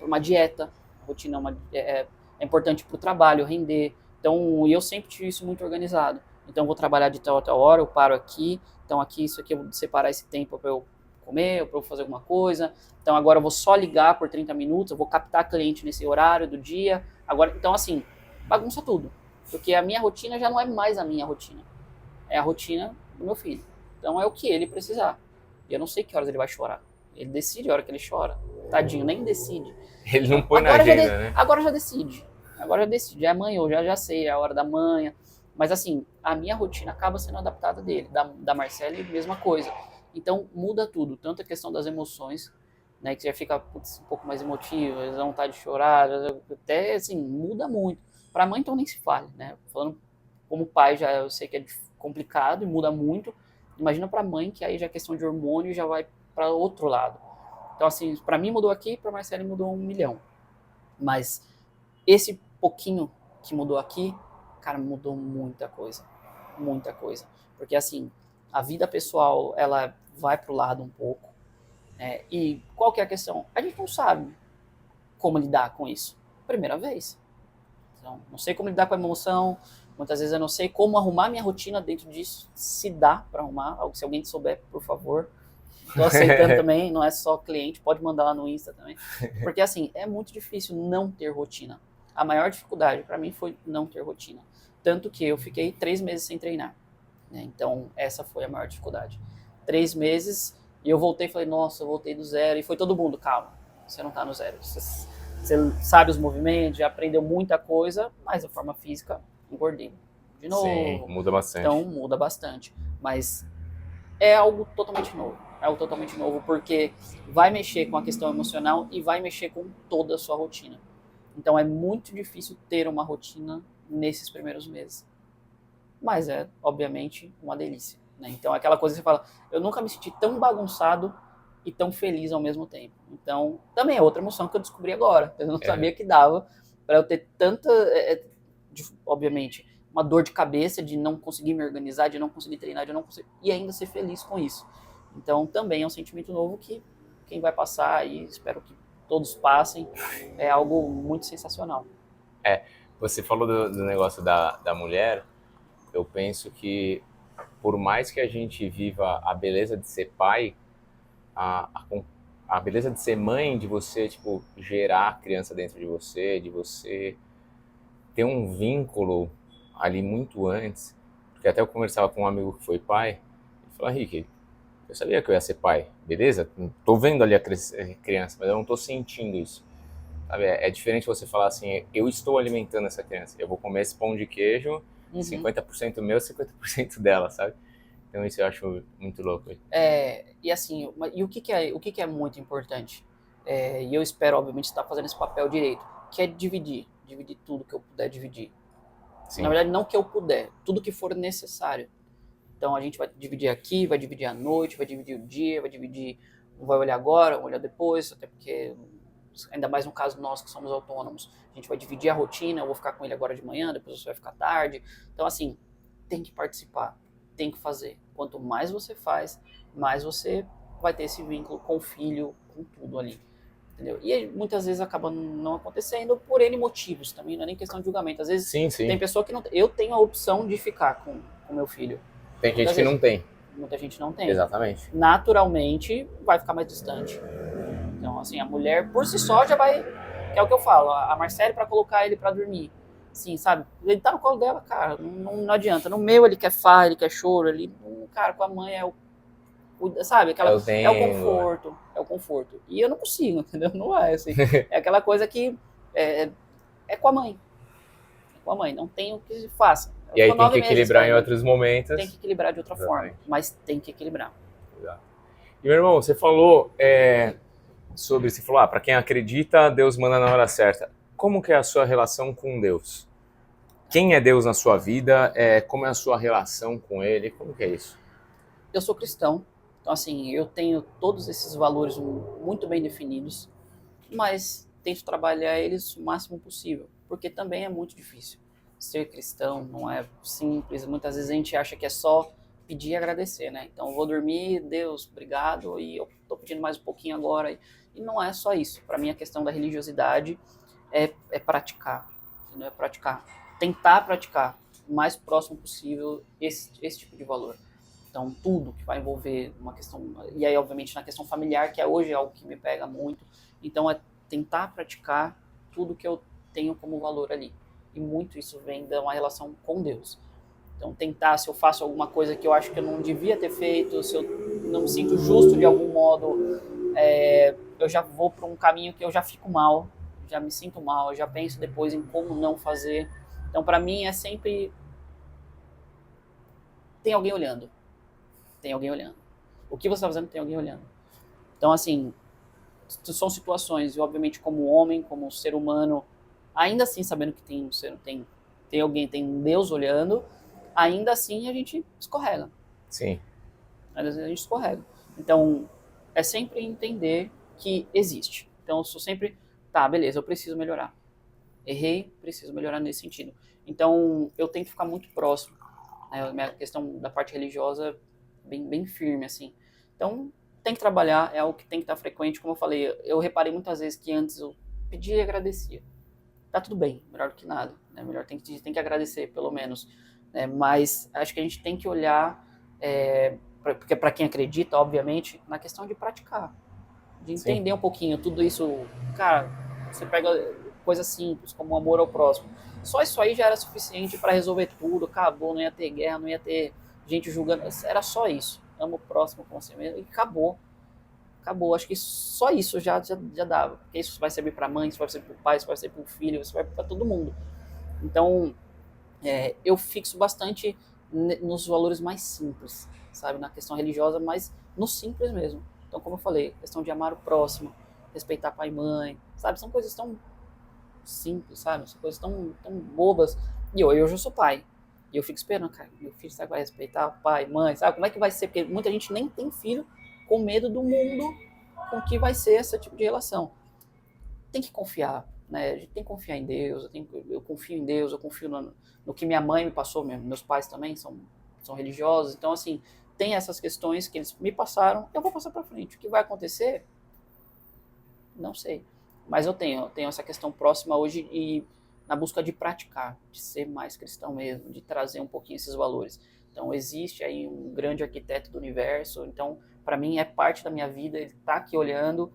Uma dieta, a rotina é importante para o trabalho, render. Então, eu sempre tive isso muito organizado. Então, eu vou trabalhar de tal a tal hora, eu paro aqui. Então, aqui, isso aqui, eu vou separar esse tempo para eu comer, para eu fazer alguma coisa. Então, agora eu vou só ligar por 30 minutos, eu vou captar cliente nesse horário do dia. Agora, então, assim, bagunça tudo. Porque a minha rotina já não é mais a minha rotina. É a rotina do meu filho. Então, é o que ele precisar. E eu não sei que horas ele vai chorar. Ele decide a hora que ele chora. Tadinho, nem decide. Ele não põe na agenda, né? Agora já decide. Agora já decide. É amanhã, eu já sei, é a hora da manhã. Mas assim, a minha rotina acaba sendo adaptada dele. Da Marcele, mesma coisa. Então muda tudo. Tanto a questão das emoções, né? Que você já fica um pouco mais emotivo, às vezes dá vontade de chorar. Até assim, muda muito. Pra mãe, então nem se fale, né? Falando como pai, já eu sei que é complicado e muda muito. Imagina pra mãe, que aí já a questão de hormônio já vai para outro lado. Então, assim, para mim mudou aqui, para Marcele mudou 1 milhão. Mas esse pouquinho que mudou aqui, cara, mudou muita coisa. Muita coisa. Porque, assim, a vida pessoal, ela vai pro lado um pouco. E qual que é a questão? A gente não sabe como lidar com isso. Primeira vez. Então, não sei como lidar com a emoção. Muitas vezes eu não sei como arrumar minha rotina dentro disso. Se dá para arrumar. Se alguém souber, por favor. Tô aceitando também, não é só cliente, pode mandar lá no Insta também. Porque assim, é muito difícil não ter rotina. A maior dificuldade para mim foi não ter rotina. Tanto que eu fiquei 3 meses sem treinar. Né? Então, essa foi a maior dificuldade. 3 meses e eu voltei e falei, nossa, eu voltei do zero. E foi todo mundo, calma, você não tá no zero. Você sabe os movimentos, já aprendeu muita coisa, mas a forma física, engordei de novo. Sim, muda bastante. Então, muda bastante. Mas é algo totalmente novo. É algo totalmente novo, porque vai mexer com a questão emocional e vai mexer com toda a sua rotina. Então é muito difícil ter uma rotina nesses primeiros meses. Mas é, obviamente, uma delícia. Né? Então aquela coisa que você fala, eu nunca me senti tão bagunçado e tão feliz ao mesmo tempo. Então, também é outra emoção que eu descobri agora. Eu não sabia que dava para eu ter tanta, obviamente, uma dor de cabeça de não conseguir me organizar, de não conseguir treinar, de não conseguir, e ainda ser feliz com isso. Então também é um sentimento novo que quem vai passar, e espero que todos passem, é algo muito sensacional. Você falou do negócio da mulher, eu penso que por mais que a gente viva a beleza de ser pai, a beleza de ser mãe, de você, tipo, gerar a criança dentro de você ter um vínculo ali muito antes, porque até eu conversava com um amigo que foi pai, ele falou, Henrique, eu sabia que eu ia ser pai, beleza? Tô vendo ali a criança, mas eu não tô sentindo isso. Sabe? É diferente você falar assim, eu estou alimentando essa criança, eu vou comer esse pão de queijo, 50% meu, 50% dela, sabe? Então isso eu acho muito louco. E assim, o que é muito importante? E eu espero, obviamente, estar fazendo esse papel direito, que é dividir. dividir tudo que eu puder dividir. Sim. Na verdade, não que eu puder, tudo que for necessário. Então a gente vai dividir aqui, vai dividir a noite, vai dividir o dia, vai olhar agora, vai olhar depois, até porque, ainda mais no caso nosso que somos autônomos, a gente vai dividir a rotina, eu vou ficar com ele agora de manhã, depois você vai ficar tarde. Então assim, tem que participar, tem que fazer. Quanto mais você faz, mais você vai ter esse vínculo com o filho, com tudo ali. Entendeu? E muitas vezes acaba não acontecendo por N motivos também, não é nem questão de julgamento. Às vezes Sim, sim. tem pessoa que não. Eu tenho a opção de ficar com meu filho. Tem gente que não tem. Muita gente não tem. Exatamente. Naturalmente vai ficar mais distante. Então, assim, a mulher por si só já vai. Que é o que eu falo, a Marcele pra colocar ele pra dormir. Sim, sabe? Ele tá no colo dela, cara, não adianta. No meu ele quer farra, ele quer choro, cara, com a mãe é o. Sabe? É o conforto. É o conforto. E eu não consigo, entendeu? Não é assim. É aquela coisa que é com a mãe. É com a mãe, não tem o que se faça. E aí tem que equilibrar em outros momentos. Tem que equilibrar de outra forma, mas tem que equilibrar. Exato. E meu irmão, você falou você falou, para quem acredita, Deus manda na hora certa. Como que é a sua relação com Deus? Quem é Deus na sua vida? Como é a sua relação com Ele? Como que é isso? Eu sou cristão, então assim, eu tenho todos esses valores muito bem definidos, mas tento trabalhar eles o máximo possível, porque também é muito difícil. Ser cristão não é simples, muitas vezes a gente acha que é só pedir e agradecer, né? Então eu vou dormir, Deus, obrigado, e eu tô pedindo mais um pouquinho agora. E não é só isso. Para mim a questão da religiosidade é praticar, entendeu? É praticar, tentar praticar o mais próximo possível esse tipo de valor. Então, tudo que vai envolver uma questão, e aí, obviamente, na questão familiar, que hoje é algo que me pega muito, então é tentar praticar tudo que eu tenho como valor ali. E muito isso vem de uma relação com Deus. Então, tentar, se eu faço alguma coisa que eu acho que eu não devia ter feito, se eu não me sinto justo de algum modo, eu já vou para um caminho que eu já fico mal, já me sinto mal, eu já penso depois em como não fazer. Então, para mim, é sempre... Tem alguém olhando. Tem alguém olhando. O que você está fazendo tem alguém olhando. Então, assim, são situações, e obviamente como homem, como ser humano, ainda assim sabendo que tem alguém, tem um Deus olhando, ainda assim a gente escorrega. Sim. Ainda assim a gente escorrega. Então, é sempre entender que existe. Então, eu sou sempre, tá, beleza, eu preciso melhorar. Errei, preciso melhorar nesse sentido. Então, eu tento ficar muito próximo. A minha questão da parte religiosa bem firme, assim. Então, tem que trabalhar, é algo que tem que estar frequente. Como eu falei, eu reparei muitas vezes que antes eu pedia e agradecia. Tá tudo bem, melhor do que nada. Né? Melhor tem que agradecer, pelo menos. Mas acho que a gente tem que olhar, porque para quem acredita, obviamente, na questão de praticar. De entender um pouquinho tudo isso. Cara, você pega coisas simples, como o amor ao próximo. Só isso aí já era suficiente para resolver tudo. Acabou, não ia ter guerra, não ia ter gente julgando, era só isso. Ama o próximo com você mesmo e acabou. Acabou. Acho que só isso já dava. Porque isso vai servir para a mãe, isso vai servir para o pai, isso vai servir para o filho, isso vai para todo mundo. Então, eu fixo bastante nos valores mais simples, sabe? Na questão religiosa, mas no simples mesmo. Então, como eu falei, questão de amar o próximo, respeitar pai e mãe, sabe? São coisas tão simples, sabe? São coisas tão bobas. E eu já sou pai. E eu fico esperando, cara, meu filho, sabe, vai respeitar pai, mãe, sabe? Como é que vai ser? Porque muita gente nem tem filho com medo do mundo com que vai ser esse tipo de relação. Tem que confiar, né? A gente tem que confiar em Deus, eu confio em Deus, eu confio no que minha mãe me passou mesmo. Meus pais também são religiosos, então, assim, tem essas questões que eles me passaram, eu vou passar pra frente. O que vai acontecer? Não sei. Mas eu tenho essa questão próxima hoje e na busca de praticar, de ser mais cristão mesmo, de trazer um pouquinho esses valores. Então, existe aí um grande arquiteto do universo, então, para mim, é parte da minha vida, ele tá aqui olhando,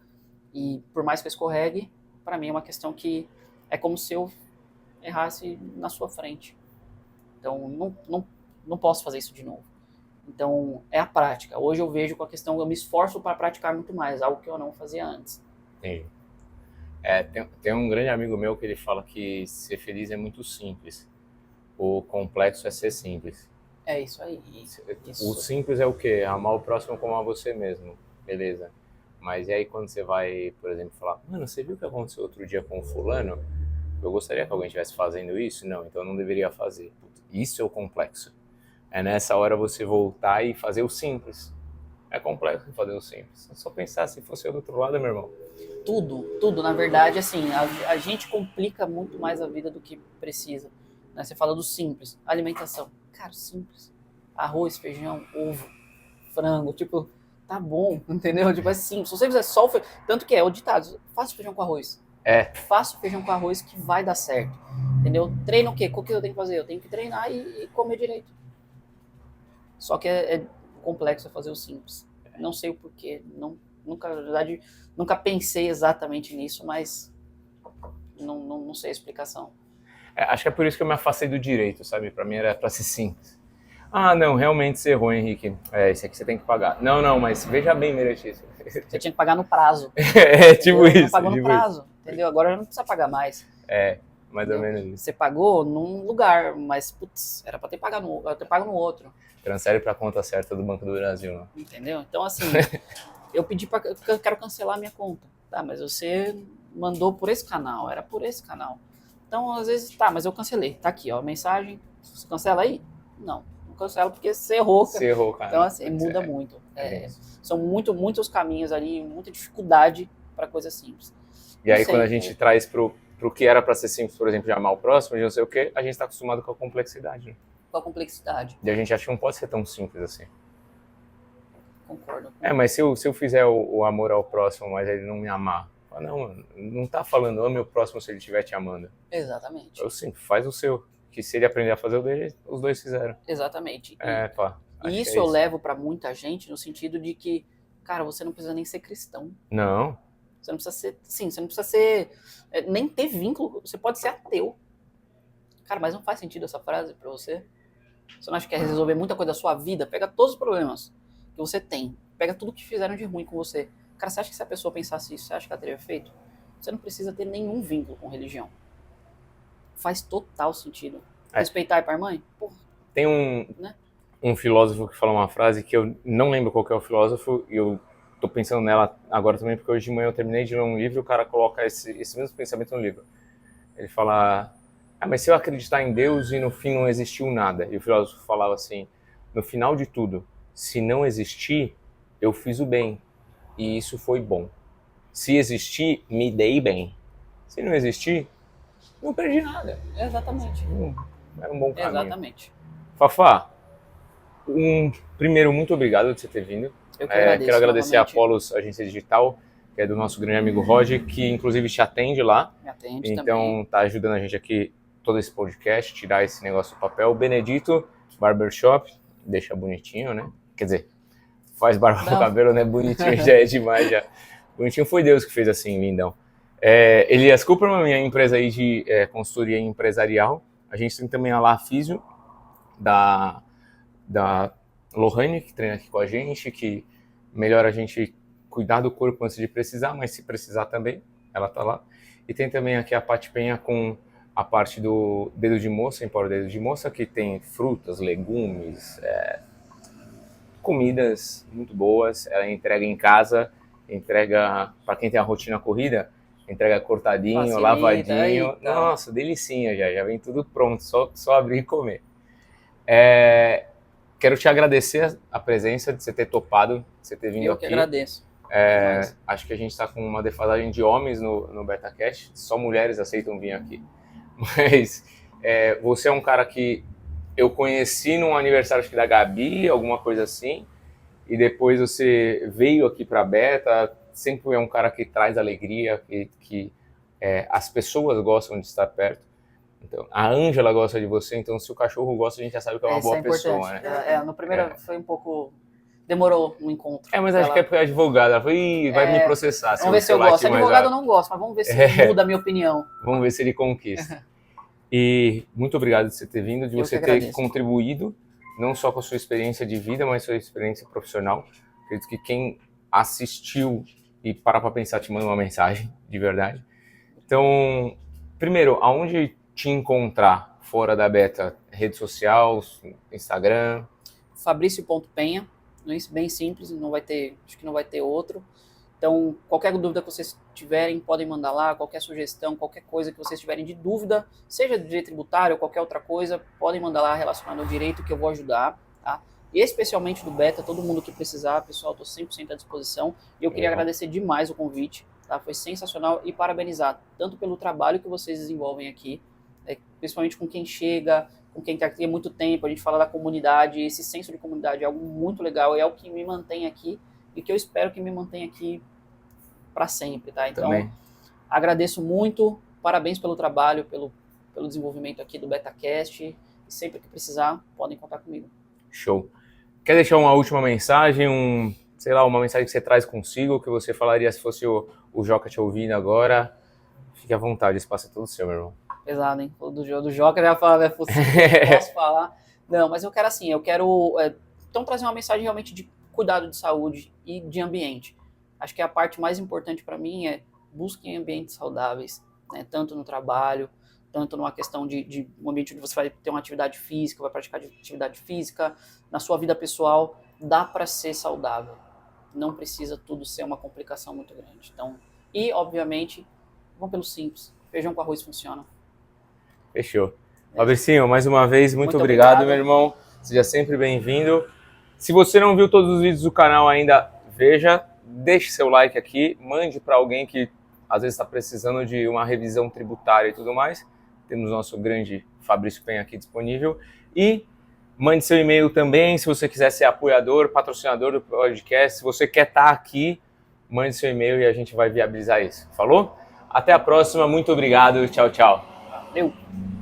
e por mais que eu escorregue, para mim é uma questão que é como se eu errasse na sua frente. Então, não posso fazer isso de novo. Então, é a prática. Hoje eu vejo com a questão, eu me esforço para praticar muito mais, algo que eu não fazia antes. Sim. Tem um grande amigo meu que ele fala que ser feliz é muito simples. O complexo é ser simples. É isso aí. O simples é o quê? Amar o próximo como a você mesmo. Beleza. Mas e aí quando você vai, por exemplo, falar, mano, você viu o que aconteceu outro dia com o fulano? Eu gostaria que alguém estivesse fazendo isso? Não, então eu não deveria fazer. Isso é o complexo. É nessa hora você voltar e fazer o simples. É complexo fazer o simples. É só pensar se fosse do outro lado, meu irmão. Tudo, na verdade, assim, a gente complica muito mais a vida do que precisa. Né? Você fala do simples, alimentação. Cara, simples. Arroz, feijão, ovo, frango, tipo, tá bom, entendeu? Tipo, é simples. Se você fizer só o feijão, tanto que é o ditado, faça feijão com arroz. Faça o feijão com arroz que vai dar certo. Entendeu? Treina o quê? O que eu tenho que fazer? Eu tenho que treinar e comer direito. Só que é complexo fazer o simples. Não sei o porquê. Nunca, na verdade, nunca pensei exatamente nisso, mas não sei a explicação. Acho que é por isso que eu me afastei do direito, sabe? Pra mim era pra ser simples. Ah, não, realmente você errou, Henrique. Esse aqui você tem que pagar. Não, mas veja bem, Meretíssimo. Você tinha que pagar no prazo. Tipo Entendeu? isso. Não pagou no tipo prazo, isso. entendeu? Agora não precisa pagar mais. Mais ou menos isso. Você pagou num lugar, mas, putz, era pra ter pago no outro. Transfere pra conta certa do Banco do Brasil, né? Entendeu? Então, assim, eu quero cancelar a minha conta. Tá, mas você mandou por esse canal, era por esse canal. Então, às vezes, tá, mas eu cancelei. Tá aqui, ó, a mensagem. Você cancela aí? Não cancela porque você errou. Você errou, cara. Então, assim, muda muito. São muitos caminhos ali, muita dificuldade para coisa simples. E aí, quando a gente traz pro que era para ser simples, por exemplo, de amar o próximo, de não sei o quê, a gente está acostumado com a complexidade. Né? Com a complexidade. E a gente acha que não pode ser tão simples assim. Concordo. Mas se eu fizer o amor ao próximo, mas ele não me amar, não, mano, não tá falando ame o próximo se ele estiver te amando. Exatamente. Eu sim, faz o seu. Que se ele aprender a fazer o dele, os dois fizeram. Exatamente. E isso eu levo para muita gente no sentido de que, cara, você não precisa nem ser cristão. Não. Você não precisa ser, sim, você não precisa ser, nem ter vínculo, você pode ser ateu. Cara, mas não faz sentido essa frase para você? Você não acha que quer resolver muita coisa da sua vida? Pega todos os problemas que você tem, pega tudo que fizeram de ruim com você. Cara, você acha que se a pessoa pensasse isso, você acha que ela teria feito? Você não precisa ter nenhum vínculo com religião. Faz total sentido. Respeitar pai e mãe? Porra. Tem um filósofo que fala uma frase que eu não lembro qual que é o filósofo, e eu tô pensando nela agora também, porque hoje de manhã eu terminei de ler um livro e o cara coloca esse mesmo pensamento no livro. Ele fala, mas se eu acreditar em Deus e no fim não existiu nada? E o filósofo falava assim, no final de tudo, se não existir, eu fiz o bem, e isso foi bom. Se existir, me dei bem. Se não existir, não perdi nada. Exatamente. Era um bom caminho. Exatamente. Fafá, primeiro, muito obrigado por você ter vindo. Eu que agradeço, quero agradecer novamente. a Apolos Agência Digital, que é do nosso grande amigo Roger, que inclusive te atende lá. Me atende então, também. tá ajudando a gente aqui, todo esse podcast, tirar esse negócio do papel. O Benedito, Barbershop, deixa bonitinho, né? Quer dizer, faz barba no cabelo, né? Bonitinho já é demais, já. Bonitinho foi Deus que fez assim, lindão. Elias Cooper, minha empresa aí de consultoria empresarial. A gente tem também a La Físio, da Lohane, que treina aqui com a gente, que melhora a gente cuidar do corpo antes de precisar, mas se precisar também, ela tá lá. E tem também aqui a Pati Penha com a parte do dedo de moça, Empório Dedo de Moça, que tem frutas, legumes, comidas muito boas. Ela entrega em casa, entrega para quem tem a rotina corrida, entrega cortadinho, facilita, lavadinho. Eita. Nossa, delicinha já vem tudo pronto, só abrir e comer. Quero te agradecer a presença, de você ter topado, de você ter vindo aqui. Eu que agradeço. Acho que a gente está com uma defasagem de homens no BetaCast, só mulheres aceitam vir aqui. Mas você é um cara que eu conheci num aniversário acho que da Gabi, alguma coisa assim, e depois você veio aqui para a Beta, sempre é um cara que traz alegria, que as pessoas gostam de estar perto. Então, a Ângela gosta de você, então se o cachorro gosta, a gente já sabe que é uma boa pessoa, né? No primeiro foi um pouco... Demorou um encontro. Mas acho que é porque a advogada ela falou, vai me processar. Vamos ver se eu gosto. Advogado eu não gosto, mas vamos ver se muda a minha opinião. Vamos ver se ele conquista. E muito obrigado de você ter vindo, de você ter contribuído, não só com a sua experiência de vida, mas sua experiência profissional. Acredito que quem assistiu e para pensar te manda uma mensagem, de verdade. Então, primeiro, aonde te encontrar fora da Beta? Rede social, Instagram? Fabrício.penha, bem simples, acho que não vai ter outro. Então, qualquer dúvida que vocês tiverem, podem mandar lá, qualquer sugestão, qualquer coisa que vocês tiverem de dúvida, seja de direito tributário ou qualquer outra coisa, podem mandar lá relacionado ao direito que eu vou ajudar, tá? E especialmente do Beta, todo mundo que precisar, pessoal, estou 100% à disposição. E eu queria agradecer demais o convite, tá? Foi sensacional e parabenizar, tanto pelo trabalho que vocês desenvolvem aqui, principalmente com quem chega, com quem está aqui há muito tempo, a gente fala da comunidade, esse senso de comunidade é algo muito legal, é o que me mantém aqui e que eu espero que me mantenha aqui para sempre, tá? Então, Também. agradeço muito, parabéns pelo trabalho, pelo desenvolvimento aqui do BetaCast, e sempre que precisar, podem contar comigo. Show. Quer deixar uma última mensagem, sei lá, uma mensagem que você traz consigo, que você falaria se fosse o Joca te ouvindo agora? Fique à vontade, o espaço é todo seu, meu irmão. Pesado, hein? O do Joca já fala, é possível, posso falar. Não, mas eu quero então trazer uma mensagem realmente de cuidado de saúde e de ambiente. Acho que a parte mais importante para mim é busquem ambientes saudáveis, né? Tanto no trabalho, tanto numa questão de um ambiente onde você vai ter uma atividade física, vai praticar atividade física, na sua vida pessoal, dá para ser saudável. Não precisa tudo ser uma complicação muito grande. Então, e, obviamente, vão pelo simples. Feijão com arroz funciona. Fechou. Fabricinho, mais uma vez, muito obrigado, meu irmão. Seja sempre bem-vindo. Se você não viu todos os vídeos do canal ainda, veja, deixe seu like aqui, mande para alguém que às vezes está precisando de uma revisão tributária e tudo mais. Temos nosso grande Fabrício Penha aqui disponível. E mande seu e-mail também, se você quiser ser apoiador, patrocinador do podcast. Se você quer estar aqui, mande seu e-mail e a gente vai viabilizar isso. Falou? Até a próxima, muito obrigado, tchau, tchau. Valeu!